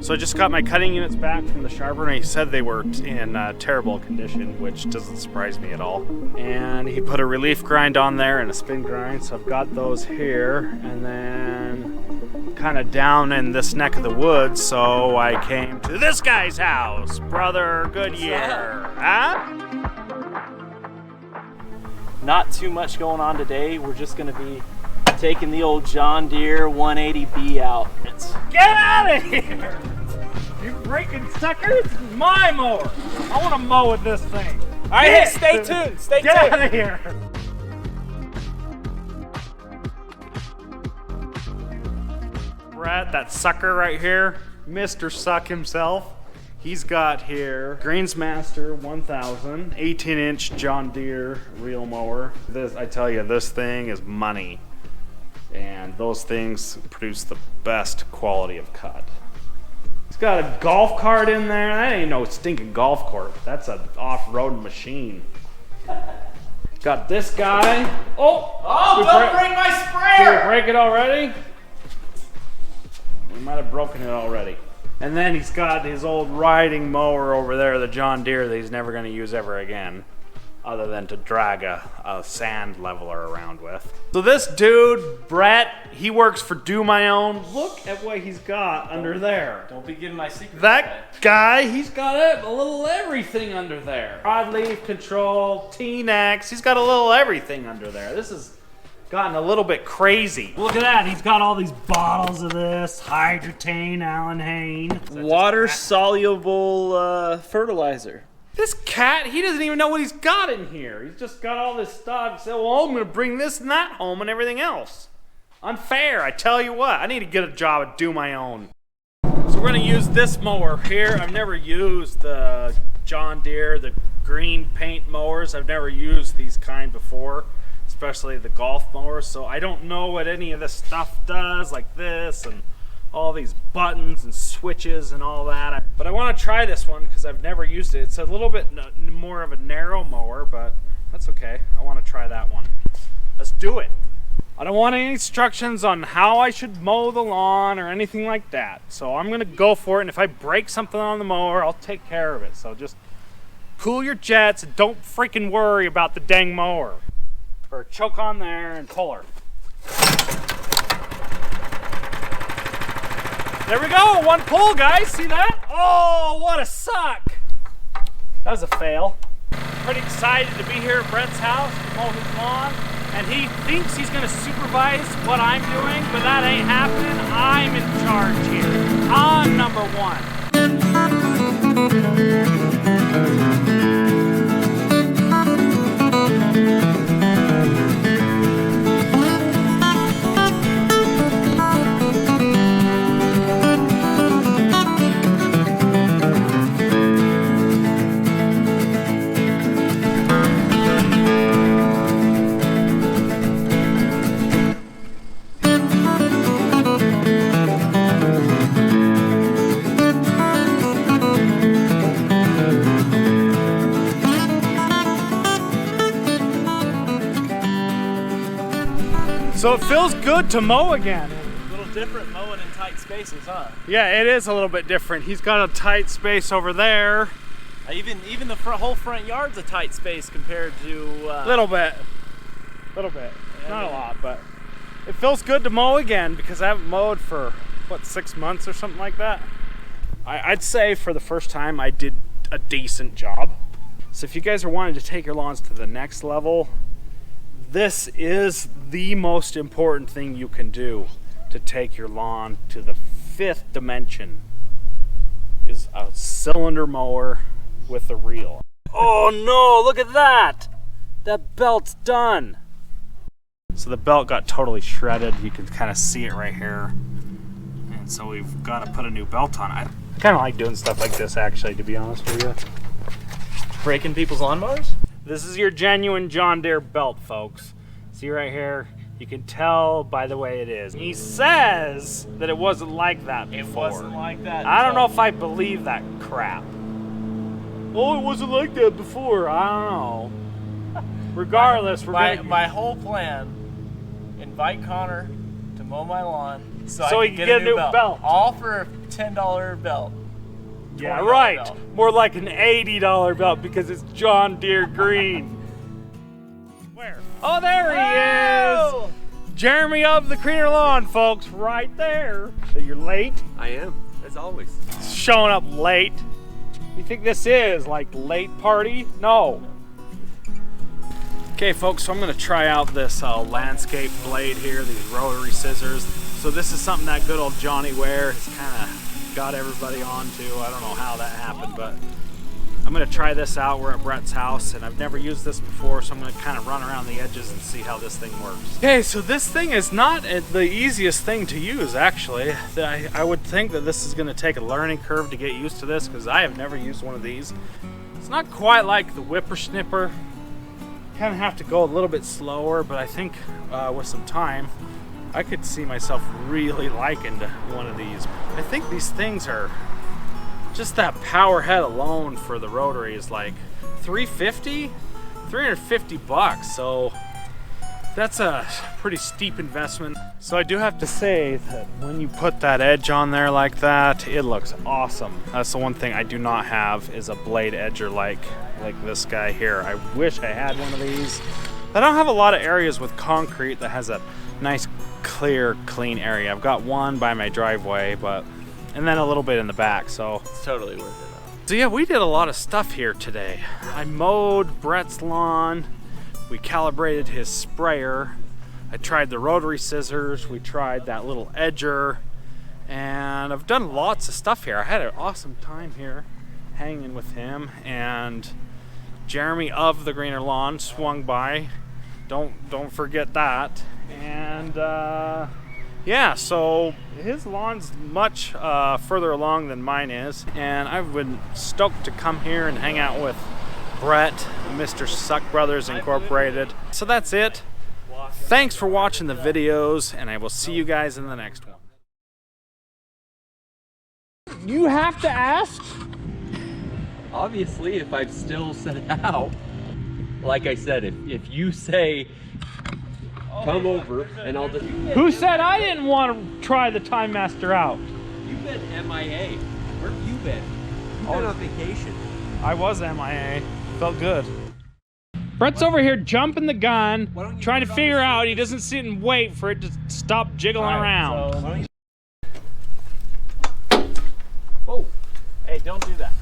So I just got my cutting units back from the sharpener, and he said they were in terrible condition, which doesn't surprise me at all. And he put a relief grind on there and a spin grind, so I've got those here. And then kind of down in this neck of the woods, so I came to this guy's house, Brother Goodyear. Huh? Not too much going on today. We're just going to be taking the old John Deere 180B out. Get out of here! You breaking sucker! It's my mower! I want to mow with this thing. All right, hey, stay tuned. Stay tuned. Get out of here! Brett, that sucker right here, Mr. Suck himself. He's got here Greensmaster 1000, 18-inch John Deere reel mower. This, I tell you, this thing is money. And those things produce the best quality of cut. He's got a golf cart in there. That ain't no stinking golf cart. That's an off-road machine. Got this guy. Oh, don't break my sprayer! Did we break it already? We might have broken it already. And then he's got his old riding mower over there, the John Deere, that he's never going to use ever again, other than to drag a sand leveler around with. So this dude, Brett, he works for Do My Own. Look at what he's got under there. Don't be giving my secret. That guy, he's got a little everything under there. Broadleaf control, T-necks, he's got a little everything under there. This has gotten a little bit crazy. Look at that, he's got all these bottles of this, Hydrotane, Allen Hayne. Water-soluble fertilizer. This cat, he doesn't even know what he's got in here. He's just got all this stuff. He said, well, I'm going to bring this and that home and everything else. Unfair, I tell you what. I need to get a job at Do My Own. So we're going to use this mower here. I've never used the John Deere, the green paint mowers. I've never used these kind before, especially the golf mowers. So I don't know what any of this stuff does, like this and all these buttons and switches and all that. But I want to try this one because I've never used it. It's a little bit more of a narrow mower, but that's okay. I want to try that one. Let's do it. I don't want any instructions on how I should mow the lawn or anything like that. So I'm going to go for it, and if I break something on the mower, I'll take care of it. So just cool your jets and don't freaking worry about the dang mower. Or choke on there and pull her. There we go, one pull, guys, see that? Oh, what a suck. That was a fail. Pretty excited to be here at Brett's house to mow his lawn, and he thinks he's gonna supervise what I'm doing, but that ain't happening. I'm in charge here. I'm number one. So it feels good to mow again. A little different mowing in tight spaces, huh? Yeah, it is a little bit different. He's got a tight space over there. Even the whole front yard's a tight space compared to... Little bit. Yeah, not a lot, but it feels good to mow again because I haven't mowed for, what, 6 months or something like that? I'd say for the first time I did a decent job. So if you guys are wanting to take your lawns to the next level, this is the most important thing you can do to take your lawn to the 5th dimension, is a cylinder mower with a reel. Oh no, look at that! That belt's done. So the belt got totally shredded. You can kind of see it right here. And so we've got to put a new belt on. I kind of like doing stuff like this, actually, to be honest with you. Breaking people's lawnmowers? This is your genuine John Deere belt, folks. See right here? You can tell by the way it is. He says that it wasn't like that before. It wasn't like that. I don't know if I believe that crap. Oh, it wasn't like that before. I don't know. Regardless, my whole plan, invite Connor to mow my lawn, so he can get a new belt. All for a $10 belt. Yeah, right. Belt. More like an $80 belt because it's John Deere green. Where? Oh, there he is. Jeremy of the Greener Lawn, folks, right there. So you're late? I am, as always. Showing up late. You think this is like late party? No. Okay, folks, so I'm gonna try out this landscape blade here, these rotary scissors. So this is something that good old Johnny Ware has kind of got everybody onto. I don't know how that happened, but I'm gonna try this out. We're at Brett's house, and I've never used this before, so I'm gonna kind of run around the edges and see how this thing works. Okay, so this thing is not the easiest thing to use, actually. I would think that this is gonna take a learning curve to get used to this, because I have never used one of these. It's not quite like the whippersnipper. Kind of have to go a little bit slower, but I think with some time, I could see myself really liking one of these. I think these things are, just that power head alone for the rotary is like $350 bucks. So that's a pretty steep investment. So I do have to say that when you put that edge on there like that, it looks awesome. That's the one thing I do not have is a blade edger like this guy here. I wish I had one of these. I don't have a lot of areas with concrete that has a nice, clear, clean area. I've got one by my driveway, and then a little bit in the back, so it's totally worth it. So yeah, we did a lot of stuff here today. I mowed Brett's lawn. We calibrated his sprayer. I tried the rotary scissors. We tried that little edger. And I've done lots of stuff here. I had an awesome time here hanging with him. And Jeremy of the Greener Lawn swung by. Don't forget that. And yeah, so his lawn's much further along than mine is. And I've been stoked to come here and hang out with Brett, Mr. Suck Brothers Incorporated. So that's it. Thanks for watching the videos, and I will see you guys in the next one. You have to ask? Obviously, if I've still set it out. Like I said, if you say, come over, and I'll just... Who said I didn't want to try the Time Master out? You've been MIA. Where have you been? You've been on vacation. I was MIA. Felt good. Brett's over here jumping the gun, trying to figure out. He doesn't sit and wait for it to stop jiggling around. Oh, hey, don't do that.